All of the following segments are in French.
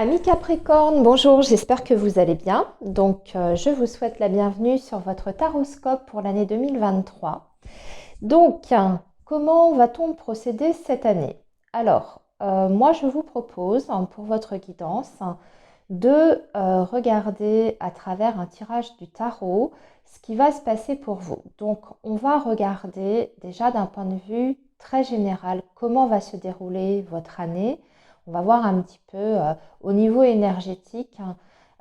Amis Capricorne, bonjour, j'espère que vous allez bien. Je vous souhaite la bienvenue sur votre taroscope pour l'année 2023. Comment va-t-on procéder cette année? Moi, je vous propose, pour votre guidance, de regarder à travers un tirage du tarot ce qui va se passer pour vous. Donc, on va regarder déjà d'un point de vue très général comment va se dérouler votre année. On va voir un petit peu au niveau énergétique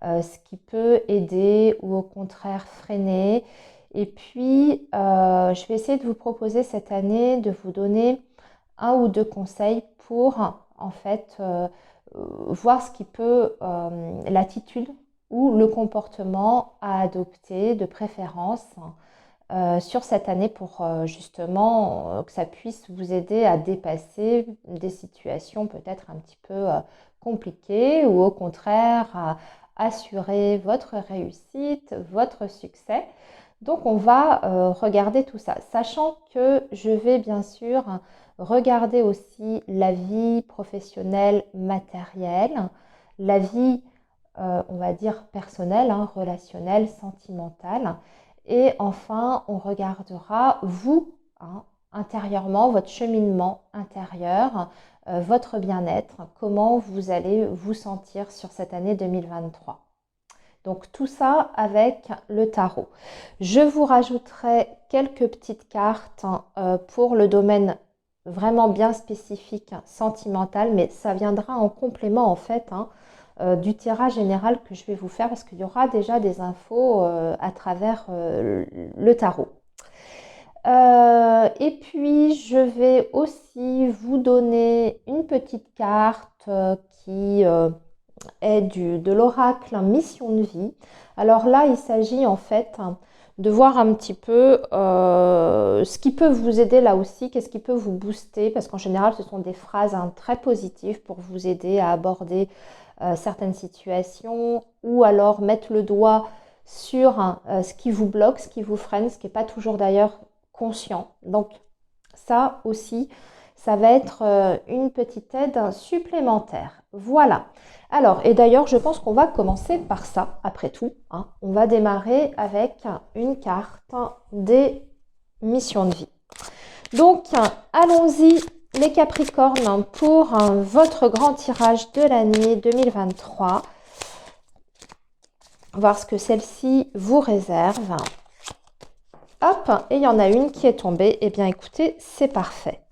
ce qui peut aider ou au contraire freiner. Et puis, je vais essayer de vous proposer cette année de vous donner un ou deux conseils pour en fait voir ce qui peut, l'attitude ou le comportement à adopter de préférence sur cette année pour justement que ça puisse vous aider à dépasser des situations peut-être un petit peu compliquées ou au contraire à assurer votre réussite, votre succès. Donc on va regarder tout ça, sachant que je vais bien sûr regarder aussi la vie professionnelle matérielle, la vie on va dire personnelle, relationnelle, sentimentale. Et enfin, on regardera vous, intérieurement, votre cheminement intérieur, votre bien-être, comment vous allez vous sentir sur cette année 2023. Donc tout ça avec le tarot. Je vous rajouterai quelques petites cartes pour le domaine vraiment bien spécifique, sentimental, mais ça viendra en complément en fait du tirage général que je vais vous faire parce qu'il y aura déjà des infos à travers le tarot. Et puis, je vais aussi vous donner une petite carte qui est de l'oracle Mission de vie. Alors là, il s'agit en fait de voir un petit peu ce qui peut vous aider là aussi, qu'est-ce qui peut vous booster, parce qu'en général, ce sont des phrases très positives pour vous aider à aborder certaines situations ou alors mettre le doigt sur ce qui vous bloque, ce qui vous freine, ce qui n'est pas toujours d'ailleurs conscient. Donc ça aussi, ça va être une petite aide supplémentaire. Voilà. Alors, et d'ailleurs, je pense qu'on va commencer par ça, après tout. On va démarrer avec une carte des missions de vie. Donc, allons-y les Capricornes pour votre grand tirage de l'année 2023. Voir ce que celle-ci vous réserve. Hop, et il y en a une qui est tombée. Eh bien, écoutez, c'est parfait.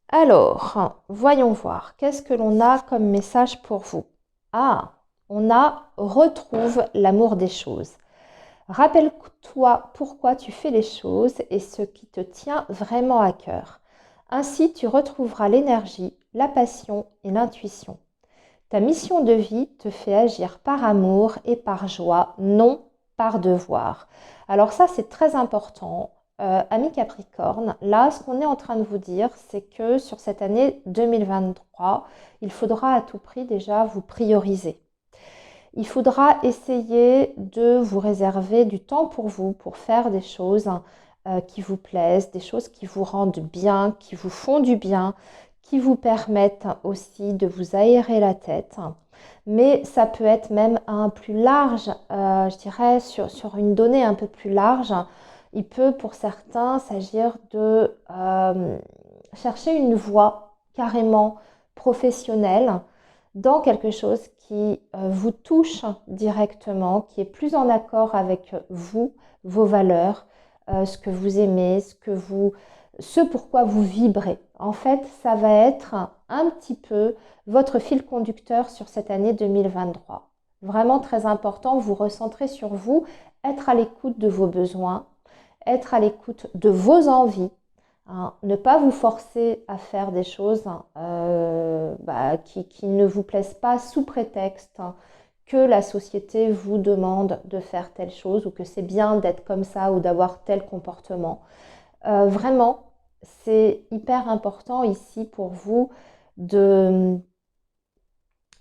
Alors, voyons voir. Qu'est-ce que l'on a comme message pour vous? Ah, on a « Retrouve l'amour des choses ». Rappelle-toi pourquoi tu fais les choses et ce qui te tient vraiment à cœur. Ainsi, tu retrouveras l'énergie, la passion et l'intuition. Ta mission de vie te fait agir par amour et par joie, non par devoir. Alors ça, c'est très important. Amis Capricorne, là, ce qu'on est en train de vous dire, c'est que sur cette année 2023, il faudra à tout prix déjà vous prioriser. Il faudra essayer de vous réserver du temps pour vous, pour faire des choses qui vous plaisent, des choses qui vous rendent bien, qui vous font du bien, qui vous permettent aussi de vous aérer la tête. Mais ça peut être même un plus large, je dirais, sur une donnée un peu plus large. Il peut pour certains s'agir de chercher une voie carrément professionnelle dans quelque chose qui vous touche directement, qui est plus en accord avec vous, vos valeurs, ce que vous aimez, ce pourquoi vous vibrez. En fait, ça va être un petit peu votre fil conducteur sur cette année 2023. Vraiment très important, vous recentrer sur vous, être à l'écoute de vos besoins, être à l'écoute de vos envies, ne pas vous forcer à faire des choses qui ne vous plaisent pas sous prétexte que la société vous demande de faire telle chose ou que c'est bien d'être comme ça ou d'avoir tel comportement. Vraiment, c'est hyper important ici pour vous de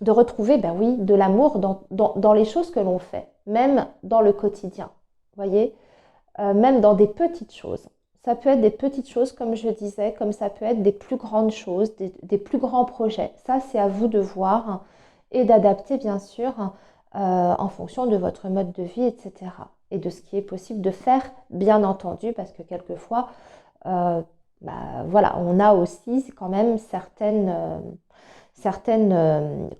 retrouver de l'amour dans les choses que l'on fait, même dans le quotidien. Voyez, même dans des petites choses. Ça peut être des petites choses, comme je disais, comme ça peut être des plus grandes choses, des plus grands projets. Ça, c'est à vous de voir et d'adapter, bien sûr, en fonction de votre mode de vie, etc. Et de ce qui est possible de faire, bien entendu, parce que quelquefois, voilà, on a aussi quand même certaines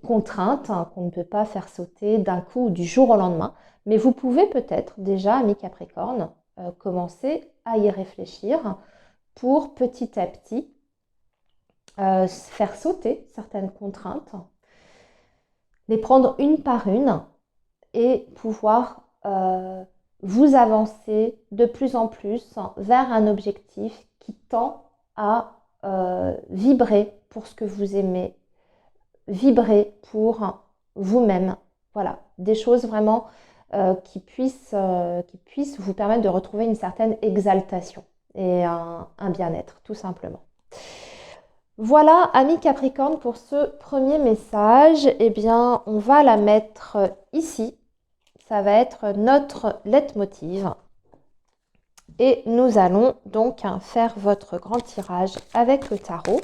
contraintes qu'on ne peut pas faire sauter d'un coup ou du jour au lendemain. Mais vous pouvez peut-être déjà, amis Capricorne, commencer à y réfléchir pour petit à petit faire sauter certaines contraintes, les prendre une par une et pouvoir vous avancer de plus en plus vers un objectif qui tend à vibrer pour ce que vous aimez, vibrer pour vous-même. Voilà, des choses vraiment qui puissent vous permettre de retrouver une certaine exaltation et un bien-être, tout simplement. Voilà, amis Capricorne, pour ce premier message. Eh bien, on va la mettre ici. Ça va être notre leitmotiv. Et nous allons donc faire votre grand tirage avec le tarot.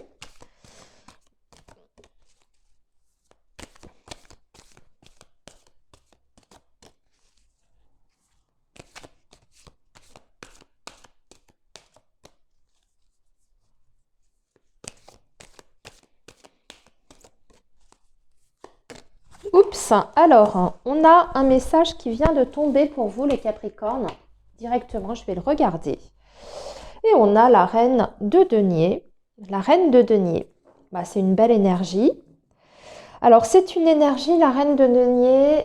Oups, alors, on a un message qui vient de tomber pour vous les Capricornes. Directement, je vais le regarder. Et on a la reine de denier. La reine de denier, c'est une belle énergie. Alors, c'est une énergie, la reine de denier,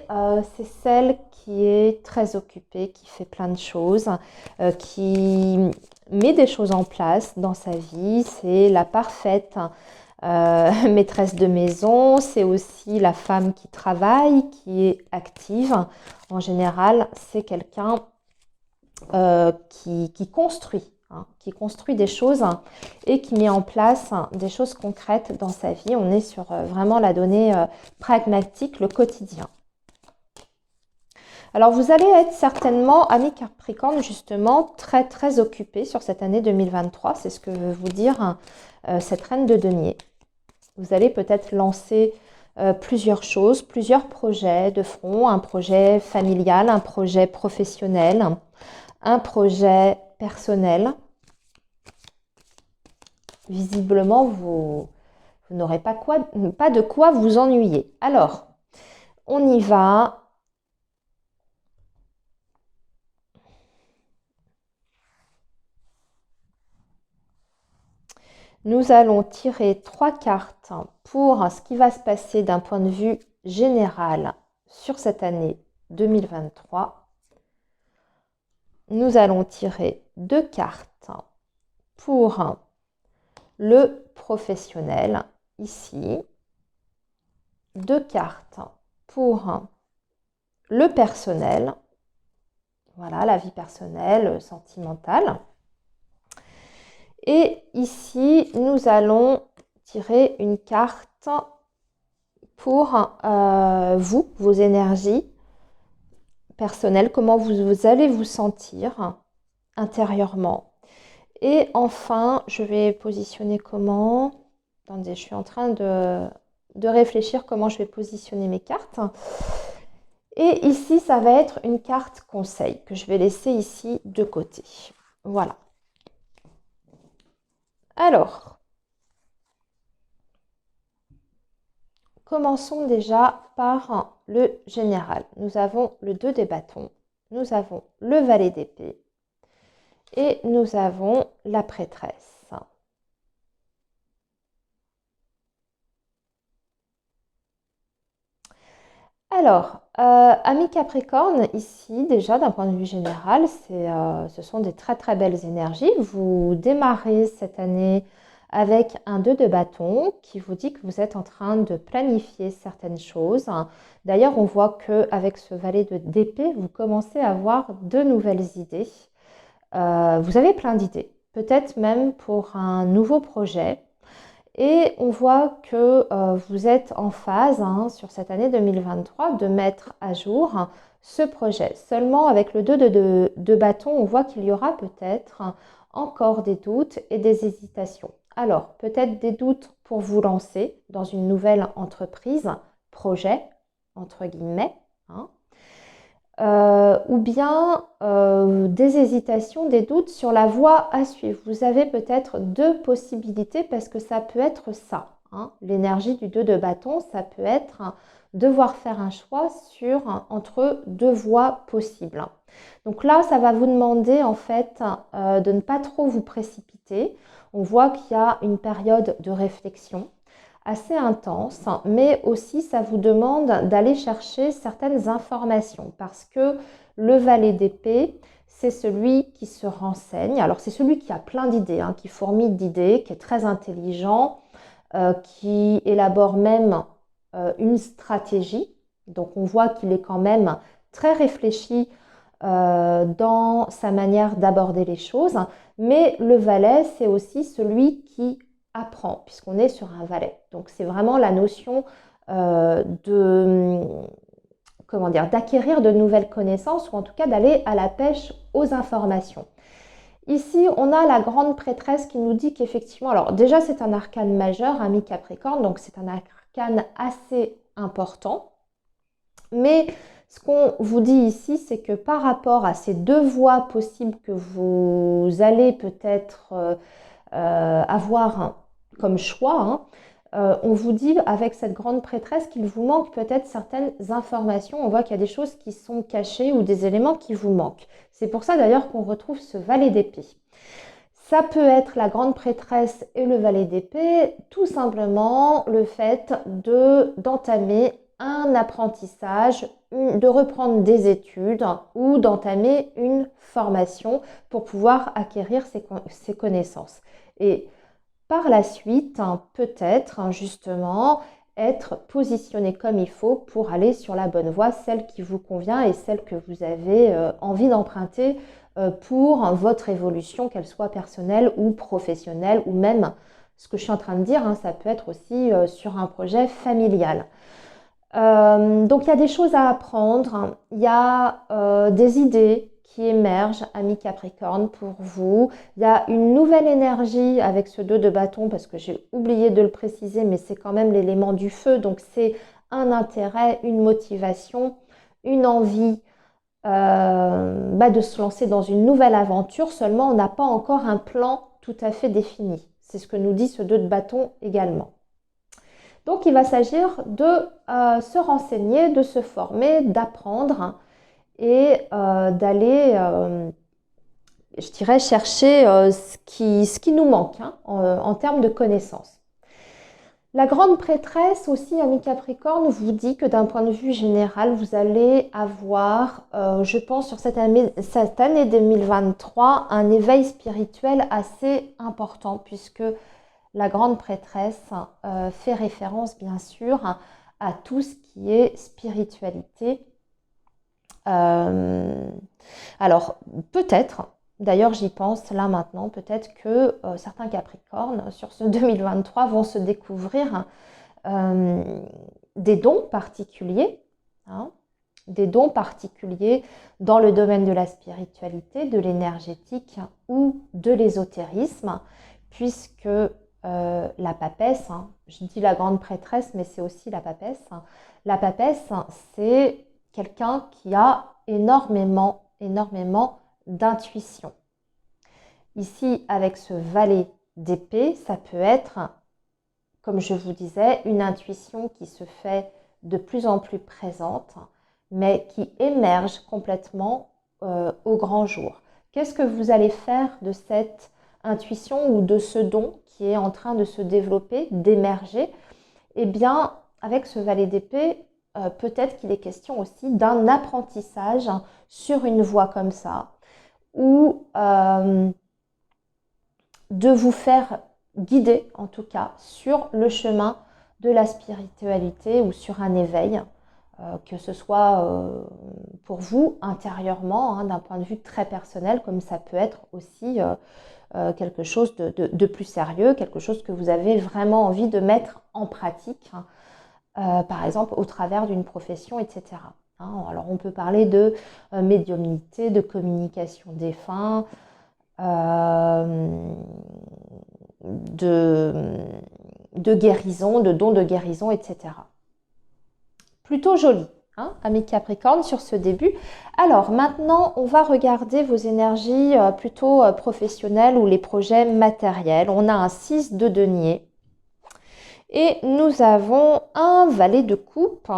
c'est celle qui est très occupée, qui fait plein de choses, qui met des choses en place dans sa vie. C'est la parfaite maîtresse de maison, c'est aussi la femme qui travaille, qui est active. En général, c'est quelqu'un qui construit, qui construit des choses et qui met en place des choses concrètes dans sa vie. On est sur vraiment la donnée pragmatique, le quotidien. Alors, vous allez être certainement, amis Capricorne, justement, très, très occupés sur cette année 2023. C'est ce que veut vous dire cette reine de denier. Vous allez peut-être lancer plusieurs choses, plusieurs projets de front, un projet familial, un projet professionnel, un projet personnel. Visiblement, vous n'aurez pas de quoi vous ennuyer. Alors, on y va. Nous allons tirer 3 cartes pour ce qui va se passer d'un point de vue général sur cette année 2023. Nous allons tirer 2 cartes pour le professionnel, ici. 2 cartes pour le personnel. Voilà, la vie personnelle, sentimentale. Et ici, nous allons tirer une carte pour vous, vos énergies personnelles, comment vous allez vous sentir intérieurement. Et enfin, je vais positionner comment. Attendez, je suis en train de réfléchir comment je vais positionner mes cartes. Et ici, ça va être une carte conseil que je vais laisser ici de côté. Voilà. Alors, commençons déjà par le général. Nous avons le 2 des bâtons, nous avons le valet d'épée et nous avons la prêtresse. Alors, amis Capricorne, ici déjà d'un point de vue général, ce sont des très très belles énergies. Vous démarrez cette année avec un 2 de bâton qui vous dit que vous êtes en train de planifier certaines choses. D'ailleurs, on voit qu'avec ce valet d'épée, vous commencez à avoir de nouvelles idées. Vous avez plein d'idées, peut-être même pour un nouveau projet. Et on voit que vous êtes en phase sur cette année 2023 de mettre à jour ce projet. Seulement avec le 2 de bâton, on voit qu'il y aura peut-être encore des doutes et des hésitations. Alors, peut-être des doutes pour vous lancer dans une nouvelle entreprise, projet, entre guillemets, hein, ou bien des hésitations, des doutes sur la voie à suivre. Vous avez peut-être deux possibilités parce que ça peut être ça, hein. L'énergie du 2 de bâton, ça peut être devoir faire un choix entre deux voies possibles. Donc là, ça va vous demander en fait de ne pas trop vous précipiter. On voit qu'il y a une période de réflexion assez intense, mais aussi ça vous demande d'aller chercher certaines informations parce que le valet d'épée, c'est celui qui se renseigne. Alors c'est celui qui a plein d'idées, hein, qui fourmille d'idées, qui est très intelligent, qui élabore même une stratégie. Donc on voit qu'il est quand même très réfléchi dans sa manière d'aborder les choses. Mais le valet, c'est aussi celui qui apprend, puisqu'on est sur un valet. Donc c'est vraiment la notion comment dire, d'acquérir de nouvelles connaissances, ou en tout cas d'aller à la pêche aux informations. Ici, on a la grande prêtresse qui nous dit qu'effectivement, alors déjà c'est un arcane majeur, un mi-capricorne, donc c'est un arcane assez important. Mais ce qu'on vous dit ici, c'est que par rapport à ces deux voies possibles que vous allez peut-être avoir comme choix, hein, on vous dit avec cette grande prêtresse qu'il vous manque peut-être certaines informations. On voit qu'il y a des choses qui sont cachées ou des éléments qui vous manquent. C'est pour ça d'ailleurs qu'on retrouve ce valet d'épée. Ça peut être la grande prêtresse et le valet d'épée, tout simplement le fait d'entamer un apprentissage, de reprendre des études ou d'entamer une formation pour pouvoir acquérir ces connaissances. Et par la suite, peut-être justement être positionné comme il faut pour aller sur la bonne voie, celle qui vous convient et celle que vous avez envie d'emprunter pour votre évolution, qu'elle soit personnelle ou professionnelle, ou même, ce que je suis en train de dire, hein, ça peut être aussi sur un projet familial. Donc il y a des choses à apprendre, il y a des idées qui émergent, ami Capricorne, pour vous. Il y a une nouvelle énergie avec ce 2 de bâton, parce que j'ai oublié de le préciser, mais c'est quand même l'élément du feu, donc c'est un intérêt, une motivation, une envie de se lancer dans une nouvelle aventure, seulement on n'a pas encore un plan tout à fait défini. C'est ce que nous dit ce 2 de bâton également. Donc il va s'agir de se renseigner, de se former, d'apprendre et d'aller, je dirais, chercher ce qui nous manque, hein, en termes de connaissances. La grande prêtresse aussi, ami Capricorne, vous dit que d'un point de vue général, vous allez avoir, je pense, sur cette année 2023, un éveil spirituel assez important, puisque la grande prêtresse fait référence, bien sûr, à tout ce qui est spiritualité. Alors, peut-être, d'ailleurs j'y pense là maintenant, peut-être que certains Capricornes sur ce 2023 vont se découvrir des dons particuliers, hein, des dons particuliers dans le domaine de la spiritualité, de l'énergétique ou de l'ésotérisme, puisque la papesse, hein, je dis la grande prêtresse, mais c'est aussi la papesse. La papesse, c'est quelqu'un qui a énormément d'intuition. Ici, avec ce valet d'épée, ça peut être, comme je vous disais, une intuition qui se fait de plus en plus présente, mais qui émerge complètement au grand jour. Qu'est-ce que vous allez faire de cette intuition ou de ce don qui est en train de se développer, d'émerger? Eh bien, avec ce valet d'épée, peut-être qu'il est question aussi d'un apprentissage sur une voie comme ça, ou de vous faire guider, en tout cas, sur le chemin de la spiritualité ou sur un éveil, que ce soit pour vous intérieurement, hein, d'un point de vue très personnel, comme ça peut être aussi quelque chose de plus sérieux, quelque chose que vous avez vraiment envie de mettre en pratique, hein, par exemple au travers d'une profession, etc. Hein, alors on peut parler de médiumnité, de communication défunt, de, de guérison, de dons de guérison, etc. Plutôt joli, hein, ami Capricorne, sur ce début. Alors maintenant, on va regarder vos énergies plutôt professionnelles ou les projets matériels. On a un 6 de denier et nous avons un valet de coupe.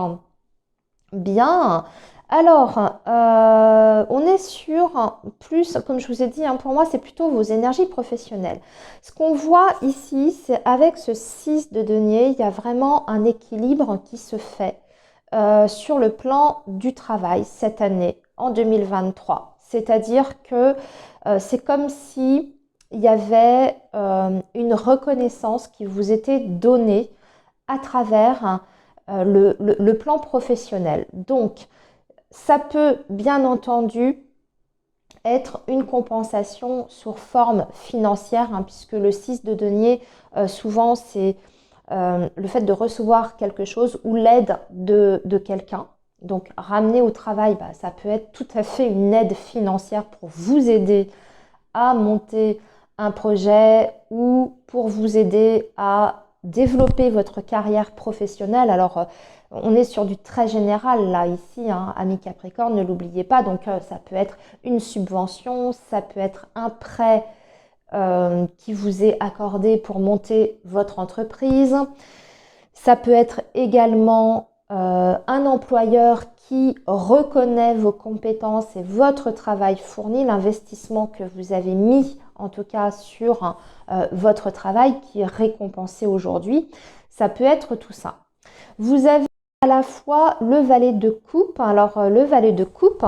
Bien. Alors, on est sur plus, comme je vous ai dit, hein, pour moi, c'est plutôt vos énergies professionnelles. Ce qu'on voit ici, c'est avec ce 6 de denier, il y a vraiment un équilibre qui se fait sur le plan du travail cette année, en 2023. C'est-à-dire que c'est comme si il y avait une reconnaissance qui vous était donnée à travers le plan professionnel. Donc, ça peut bien entendu être une compensation sous forme financière, hein, puisque le 6 de denier, souvent, c'est le fait de recevoir quelque chose ou l'aide de quelqu'un. Donc, ramener au travail, bah, ça peut être tout à fait une aide financière pour vous aider à monter un projet ou pour vous aider à développer votre carrière professionnelle. Alors, on est sur du très général là, ici, hein, ami Capricorne, ne l'oubliez pas. Donc, ça peut être une subvention, ça peut être un prêt qui vous est accordé pour monter votre entreprise. Ça peut être également un employeur qui reconnaît vos compétences et votre travail fourni, l'investissement que vous avez mis en tout cas sur votre travail qui est récompensé aujourd'hui. Ça peut être tout ça. Vous avez à la fois le valet de coupe. Alors le valet de coupe,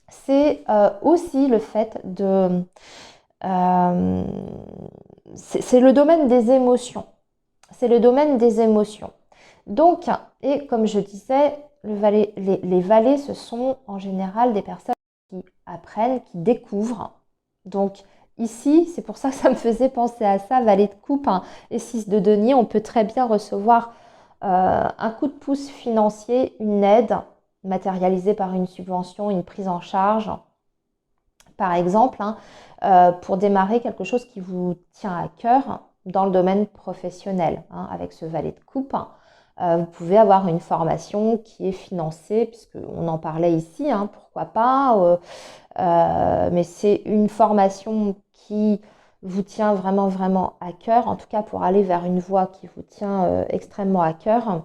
c'est aussi le fait de... c'est le domaine des émotions. C'est le domaine des émotions. Donc, et comme je disais, les valets, ce sont en général des personnes qui apprennent, qui découvrent. Donc, ici, c'est pour ça que ça me faisait penser à ça, valet de coupe et 6 de denier, on peut très bien recevoir un coup de pouce financier, une aide matérialisée par une subvention, une prise en charge, par exemple, pour démarrer quelque chose qui vous tient à cœur dans le domaine professionnel. Avec ce valet de coupe, vous pouvez avoir une formation qui est financée, puisqu'on en parlait ici, pourquoi pas, mais c'est une formation qui vous tient vraiment, vraiment à cœur, en tout cas pour aller vers une voie qui vous tient extrêmement à cœur.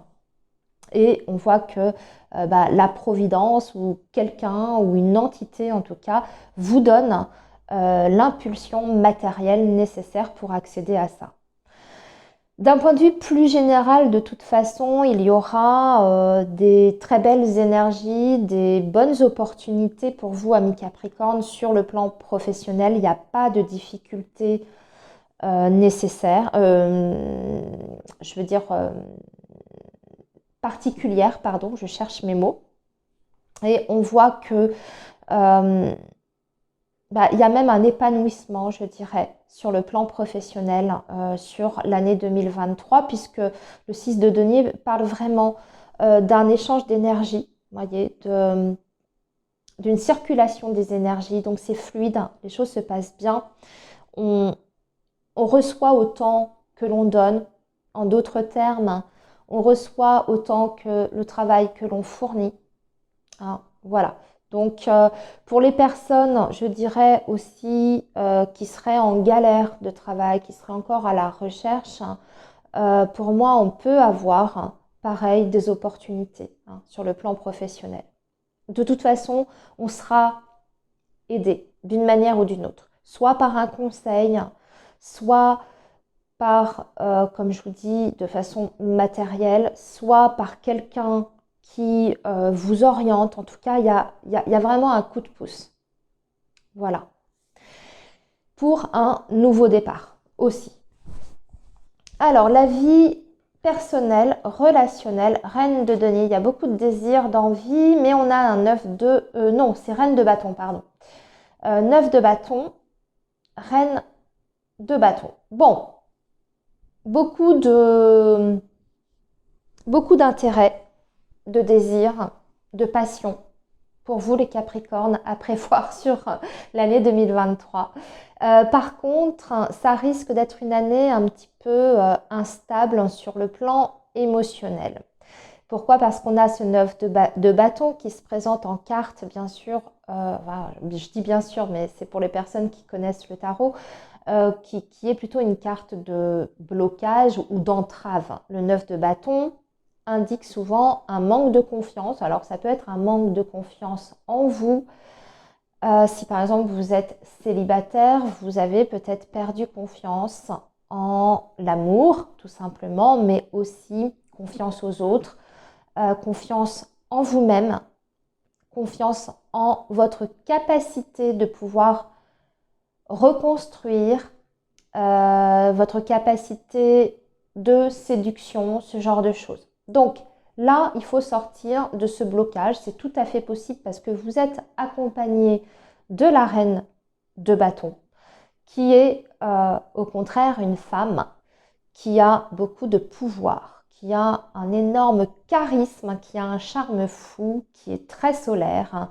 Et on voit que la providence ou quelqu'un ou une entité en tout cas vous donne l'impulsion matérielle nécessaire pour accéder à ça. D'un point de vue plus général, de toute façon, il y aura des très belles énergies, des bonnes opportunités pour vous, amis Capricorne, sur le plan professionnel. Il n'y a pas de difficultés nécessaires, je veux dire particulières, pardon, je cherche mes mots. Et on voit que il y a même un épanouissement, je dirais, sur le plan professionnel sur l'année 2023, puisque le 6 de denier parle vraiment d'un échange d'énergie, voyez, d'une circulation des énergies. Donc c'est fluide, les choses se passent bien. On reçoit autant que l'on donne. En d'autres termes, on reçoit autant que le travail que l'on fournit. Voilà. Donc, pour les personnes, je dirais aussi qui seraient en galère de travail, qui seraient encore à la recherche, pour moi, on peut avoir, pareil, des opportunités sur le plan professionnel. De toute façon, on sera aidé d'une manière ou d'une autre, soit par un conseil, soit par, comme je vous dis, de façon matérielle, soit par quelqu'un qui vous oriente. En tout cas, il y a vraiment un coup de pouce. Voilà. Pour un nouveau départ aussi. Alors, la vie personnelle, relationnelle, reine de denier. Il y a beaucoup de désirs, d'envie, mais on a un 9 de... non, c'est reine de bâton, pardon. 9 de bâton, reine de bâton. Bon, beaucoup d'intérêt, de désir, de passion. pour vous les Capricornes à prévoir sur l'année 2023. Par contre, ça risque d'être une année un petit peu instable sur le plan émotionnel. Pourquoi? Parce qu'on a ce 9 de bâton qui se présente en carte, bien sûr. Voilà, je dis bien sûr, mais c'est pour les personnes qui connaissent le tarot, qui est plutôt une carte de blocage ou d'entrave. Le 9 de bâton indique souvent un manque de confiance. Alors, ça peut être un manque de confiance en vous. Si par exemple vous êtes célibataire, vous avez peut-être perdu confiance en l'amour, tout simplement, mais aussi confiance aux autres, confiance en vous-même, confiance en votre capacité de pouvoir reconstruire, votre capacité de séduction, ce genre de choses. Donc là, il faut sortir de ce blocage. C'est tout à fait possible parce que vous êtes accompagné de la reine de bâton, qui est au contraire une femme qui a beaucoup de pouvoir, qui a un énorme charisme, qui a un charme fou, qui est très solaire,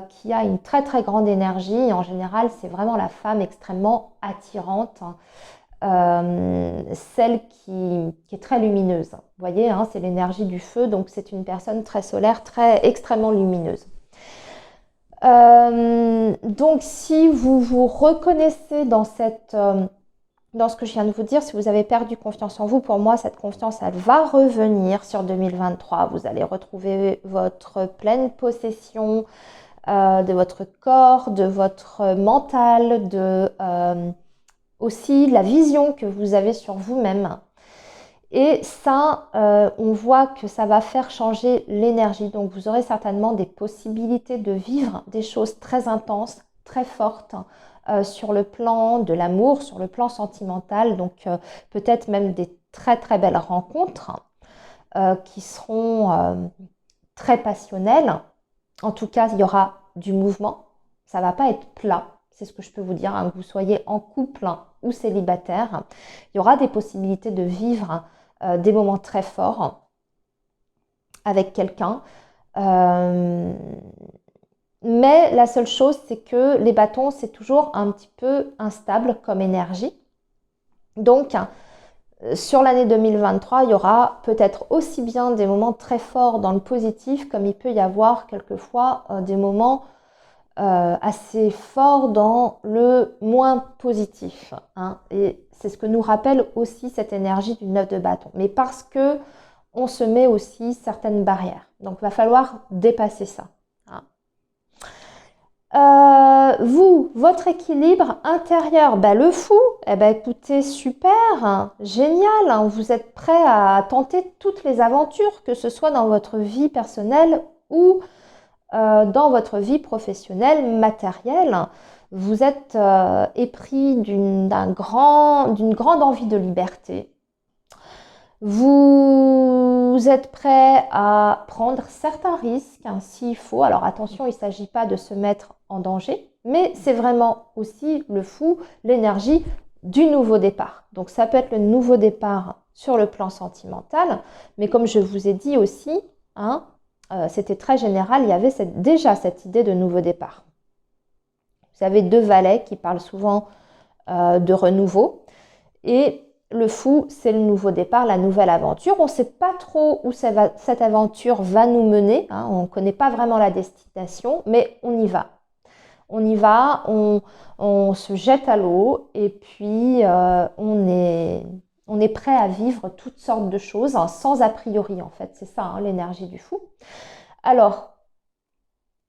qui a une très très grande énergie. Et en général, c'est vraiment la femme extrêmement attirante, celle qui est très lumineuse. Vous voyez, hein, c'est l'énergie du feu, donc c'est une personne très solaire, très extrêmement lumineuse. Donc si vous vous reconnaissez dans ce que je viens de vous dire, si vous avez perdu confiance en vous, pour moi, cette confiance, elle va revenir sur 2023. Vous allez retrouver votre pleine possession de votre corps, de votre mental, aussi la vision que vous avez sur vous-même. Et ça, on voit que ça va faire changer l'énergie. Donc, vous aurez certainement des possibilités de vivre des choses très intenses, très fortes sur le plan de l'amour, sur le plan sentimental. Donc, peut-être même des très, très belles rencontres qui seront très passionnelles. En tout cas, il y aura du mouvement. Ça ne va pas être plat. C'est ce que je peux vous dire, hein, que vous soyez en couple ou célibataire. Il y aura des possibilités de vivre des moments très forts avec quelqu'un. Mais la seule chose, c'est que les bâtons, c'est toujours un petit peu instable comme énergie. Donc, sur l'année 2023, il y aura peut-être aussi bien des moments très forts dans le positif, comme il peut y avoir quelquefois des moments assez forts dans le moins positif. Hein. Et c'est ce que nous rappelle aussi cette énergie du 9 de bâton. Mais parce que on se met aussi certaines barrières. Donc, il va falloir dépasser ça. Hein. Votre équilibre intérieur, le fou, écoutez, super, hein, génial, hein, vous êtes prêt à tenter toutes les aventures, que ce soit dans votre vie personnelle ou dans votre vie professionnelle, matérielle. Vous êtes épris d'une grande envie de liberté. Vous êtes prêt à prendre certains risques, hein, s'il faut. Alors attention, il ne s'agit pas de se mettre en danger, mais c'est vraiment aussi le fou, l'énergie du nouveau départ. Donc ça peut être le nouveau départ sur le plan sentimental, mais comme je vous ai dit aussi, hein, c'était très général, il y avait déjà cette idée de nouveau départ. Vous avez deux valets qui parlent souvent de renouveau, et le fou, c'est le nouveau départ, la nouvelle aventure. On ne sait pas trop où cette aventure va nous mener, hein, on ne connaît pas vraiment la destination, mais on y va. On y va, on se jette à l'eau et puis on est prêt à vivre toutes sortes de choses, hein, sans a priori en fait. C'est ça, hein, l'énergie du fou. Alors,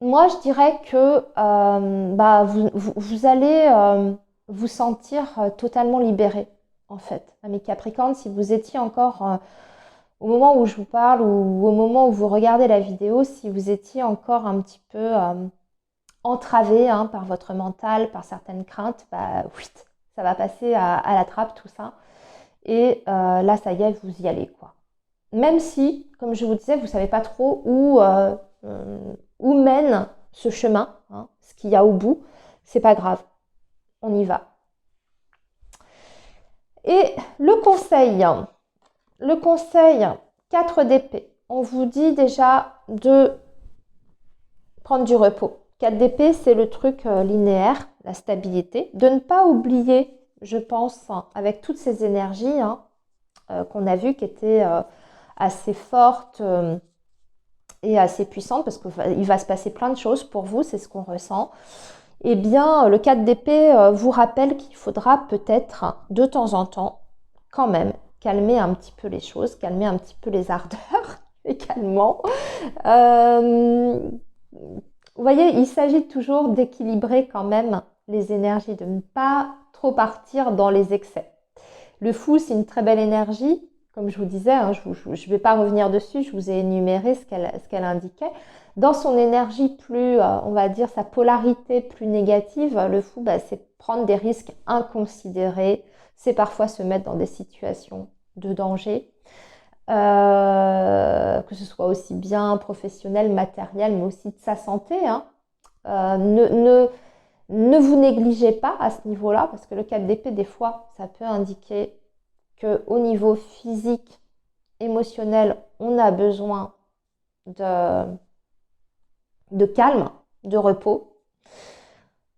moi je dirais que vous allez vous sentir totalement libéré en fait. Mes Capricornes, si vous étiez encore au moment où je vous parle ou au moment où vous regardez la vidéo, si vous étiez encore un petit peu entravé, hein, par votre mental, par certaines craintes, ça va passer à la trappe tout ça. Et là, ça y est, vous y allez, quoi. Même si, comme je vous disais, vous ne savez pas trop où mène ce chemin, hein, ce qu'il y a au bout, c'est pas grave, on y va. Et le conseil 4 d'épée, on vous dit déjà de prendre du repos. 4 d'épée, c'est le truc linéaire, la stabilité. De ne pas oublier, je pense, avec toutes ces énergies qu'on a vues qui étaient assez fortes et assez puissantes, parce qu'il va se passer plein de choses pour vous, c'est ce qu'on ressent. Eh bien, le 4 d'épée vous rappelle qu'il faudra peut-être de temps en temps, quand même, calmer un petit peu les choses, calmer un petit peu les ardeurs également. Vous voyez, il s'agit toujours d'équilibrer quand même les énergies, de ne pas trop partir dans les excès. Le fou, c'est une très belle énergie, comme je vous disais, je ne vais pas revenir dessus, je vous ai énuméré ce qu'elle indiquait. Dans son énergie plus, on va dire, sa polarité plus négative, le fou, c'est prendre des risques inconsidérés, c'est parfois se mettre dans des situations de danger. Que ce soit aussi bien professionnel, matériel, mais aussi de sa santé. Ne vous négligez pas à ce niveau-là, parce que le 4 d'épée, des fois, ça peut indiquer qu'au niveau physique, émotionnel, on a besoin de calme, de repos.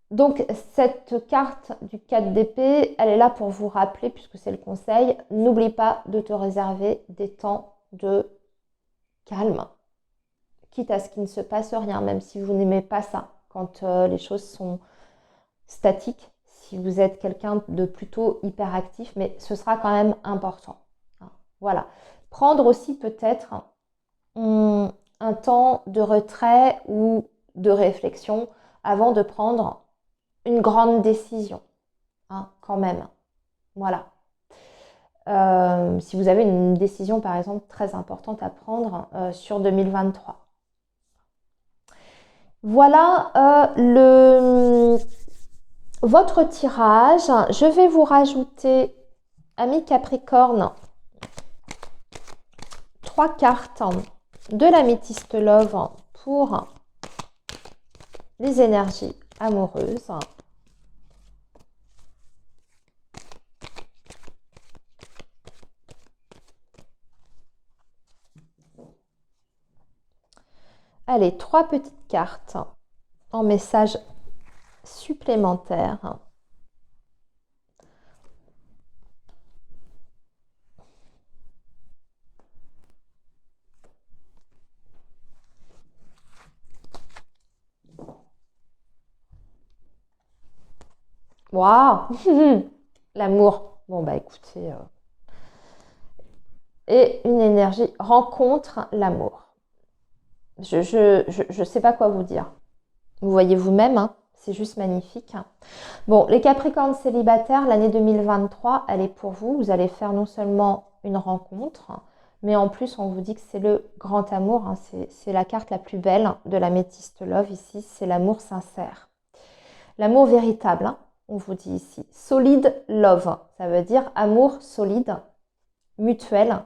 Donc, cette carte du 4 d'épée, elle est là pour vous rappeler, puisque c'est le conseil, n'oublie pas de te réserver des temps de calme, quitte à ce qu'il ne se passe rien, même si vous n'aimez pas ça, quand les choses sont statiques, si vous êtes quelqu'un de plutôt hyperactif, mais ce sera quand même important. Voilà. Prendre aussi peut-être un temps de retrait ou de réflexion avant de prendre une grande décision, quand même. Voilà. Si vous avez une décision, par exemple, très importante à prendre sur 2023. Voilà votre tirage. Je vais vous rajouter, amis Capricorne, 3 cartes de l'Améthyste Love pour les énergies amoureuses. Allez, 3 petites cartes en message supplémentaire. Waouh. L'amour. Bon, écoutez. Et une énergie rencontre l'amour. Je sais pas quoi vous dire. Vous voyez vous-même, c'est juste magnifique. Bon, les Capricornes célibataires, l'année 2023, elle est pour vous. Vous allez faire non seulement une rencontre, mais en plus, on vous dit que c'est le grand amour. C'est la carte la plus belle de l'Améthyste Love ici. C'est l'amour sincère. L'amour véritable, on vous dit ici. Solid love, ça veut dire amour solide, mutuel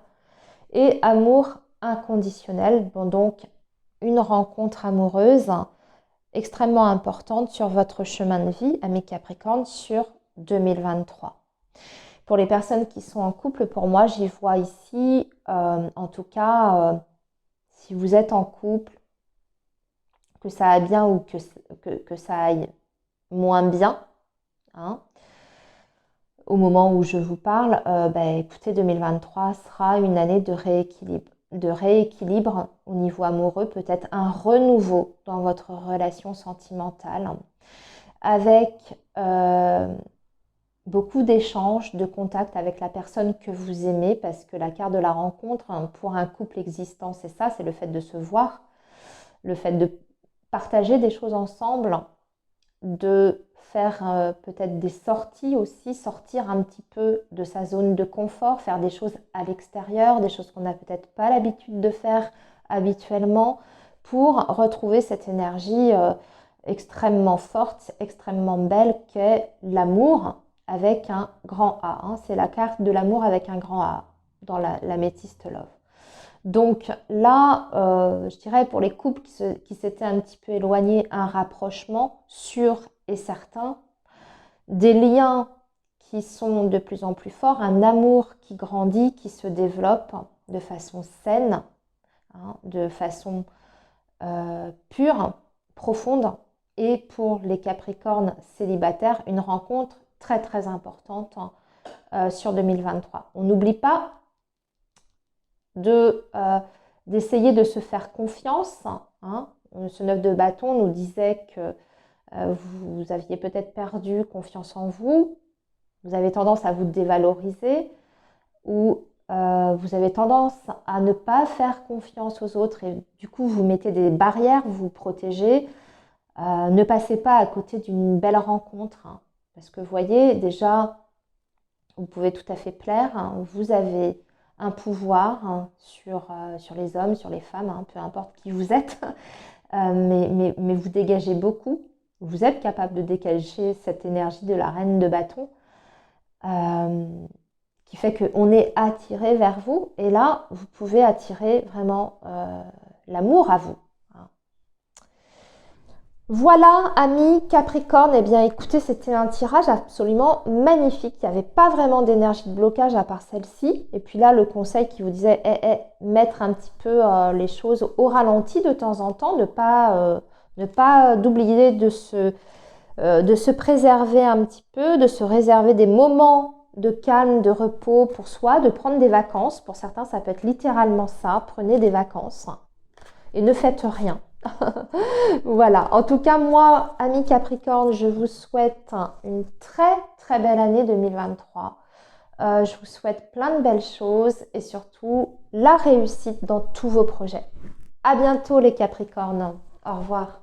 et amour inconditionnel. Bon, donc, une rencontre amoureuse extrêmement importante sur votre chemin de vie, amis Capricorne, sur 2023. Pour les personnes qui sont en couple, pour moi, j'y vois ici, en tout cas, si vous êtes en couple, que ça aille bien ou que ça aille moins bien, au moment où je vous parle, écoutez, 2023 sera une année de rééquilibre au niveau amoureux, peut-être un renouveau dans votre relation sentimentale, avec beaucoup d'échanges, de contacts avec la personne que vous aimez, parce que la carte de la rencontre, pour un couple existant, c'est ça, c'est le fait de se voir, le fait de partager des choses ensemble, de faire peut-être des sorties aussi, sortir un petit peu de sa zone de confort, faire des choses à l'extérieur, des choses qu'on n'a peut-être pas l'habitude de faire habituellement, pour retrouver cette énergie extrêmement forte, extrêmement belle qu'est l'amour avec un grand A. C'est la carte de l'amour avec un grand A dans l'Améthyste Love. Donc là, je dirais pour les couples qui s'étaient un petit peu éloignés, un rapprochement sûr et certain, des liens qui sont de plus en plus forts, un amour qui grandit, qui se développe de façon saine, de façon pure, profonde. Et pour les Capricornes célibataires, une rencontre très très importante sur 2023. On n'oublie pas d'essayer de se faire confiance. Hein. Ce 9 de bâton nous disait que vous aviez peut-être perdu confiance en vous, vous avez tendance à vous dévaloriser ou vous avez tendance à ne pas faire confiance aux autres et du coup vous mettez des barrières, vous vous protégez. Ne passez pas à côté d'une belle rencontre hein, parce que vous voyez déjà vous pouvez tout à fait plaire, hein, vous avez un pouvoir hein, sur les hommes, sur les femmes, hein, peu importe qui vous êtes, mais vous dégagez beaucoup, vous êtes capable de dégager cette énergie de la reine de bâton qui fait qu'on est attiré vers vous et là vous pouvez attirer vraiment l'amour à vous. Voilà, amis Capricorne, eh bien écoutez, c'était un tirage absolument magnifique. Il n'y avait pas vraiment d'énergie de blocage à part celle-ci. Et puis là, le conseil qui vous disait, mettre un petit peu les choses au ralenti de temps en temps, ne pas d'oublier de se préserver un petit peu, de se réserver des moments de calme, de repos pour soi, de prendre des vacances. Pour certains, ça peut être littéralement ça, prenez des vacances et ne faites rien. Voilà, en tout cas moi, amis Capricorne, je vous souhaite une très très belle année 2023. Je vous souhaite plein de belles choses et surtout la réussite dans tous vos projets. À bientôt les Capricornes, au revoir.